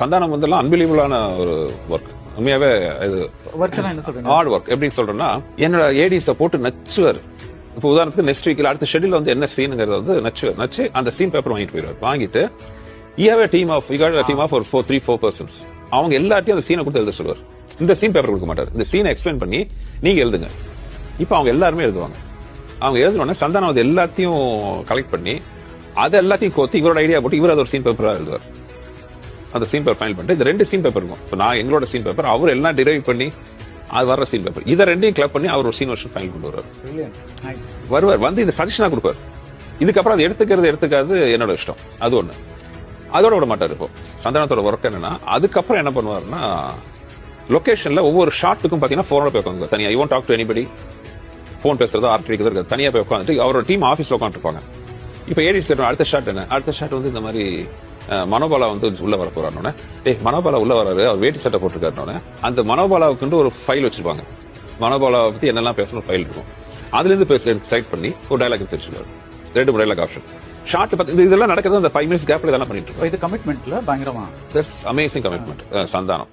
சந்தானம் வந்து எல்லாம் அன்பிலீவபிளான ஒரு ஒர்க். உண்மையாவே இது ஹார்ட் ஒர்க். எப்படின்னு சொல்றேன்னா, என்னோட ஏடிஸை போட்டு நச்சுவார். இப்போ உதாரணத்துக்கு நெக்ஸ்ட் வீக்ல அடுத்த ஷெட்யூல் வந்து என்ன சீனுங்கிறத வந்து நச்சு அந்த சீன் பேப்பர் வாங்கிட்டு போயிடுவார். வாங்கிட்டு டீம் ஆஃப் ஒரு 3-4 பர்சன்ஸ், அவங்க எல்லாத்தையும் அந்த சீனை கொடுத்து எழுத சொல்லுவார். இந்த சீன் பேப்பர் கொடுக்க மாட்டார். இந்த சீனை எக்ஸ்பிளைன் பண்ணி நீங்க எழுதுங்க. இப்ப அவங்க எல்லாருமே எழுதுவாங்க. அவங்க எழுதுனோடனே சந்தானம் அது எல்லாத்தையும் கலெக்ட் பண்ணி அதை எல்லாத்தையும் கோத்தி இவரோட ஐடியா போட்டு இவர் அது ஒரு சீன் பேப்பரா எழுதுவார். அந்த சீன் பேப்பர் ஃபைனல் பண்ணிட்டு இந்த 2 சீன் பேப்பர் இருக்கும். இப்போ நான் எங்களோட சீன் பேப்பர், அவர் எல்லாம் டிரைவ் பண்ணி அது வர்ற சீன் பேப்பர், இதை 2ஐயும் கிளப் பண்ணி அவர் ஒரு சீன் வெர்ஷன் ஃபைனல் கொண்டு வருவார். வந்து இது சஜஷனா கொடுப்பார். இதுக்கப்புறம் அது எடுத்துக்காது என்னோட இஷ்டம். அது ஒண்ணு. அதோட விட மாட்டார். இப்போ சந்தானத்தோட ஒர்க் என்னன்னா, அதுக்கப்புறம் என்ன பண்ணுவாருன்னா, லொகேஷன்ல ஒவ்வொரு ஷாட்டுக்கும் பாத்தீங்கன்னா போன் போய் உட்காந்து தனியா you want talk to anybody, phone பேசுறதோ ஆர்டிகல் இருக்காது, தனியா போய் உட்காந்துட்டு அவரோட டீம் ஆபீஸ்ல உட்காந்துருப்பாங்க. இப்ப ஏடிஸ் அடுத்த ஷாட் என்ன, அடுத்த ஷாட் வந்து இந்த மாதிரி மனோபாலா வந்து உள்ள வர போறாருனோட, மனோபாலா உள்ள வராரு, அவர் வேட்டி சட்டை போட்டிருக்காருனோட, அந்த மனோபாலாவுக்கு ஒரு ஃபைல் வச்சிருப்பாங்க. மனோபாலாவை பத்தி என்னெல்லாம் பேசணும் ஃபைல் இருக்கும். அதுல இருந்து செலக்ட் பண்ணி ஒரு டயலாக் எடுத்து வச்சிருக்காரு. 2 டயலாக் ஆப்ஷன் ஷார்ட் பத்தி இதெல்லாம் நடக்கிறது அந்த 5 minutes கேப்ல இதெல்லாம் பண்ணிட்டு இருக்கோம். இது கமிட்மெண்ட்ல பயங்கரமா அமேசிங் கமிட்மெண்ட் சந்தானம்.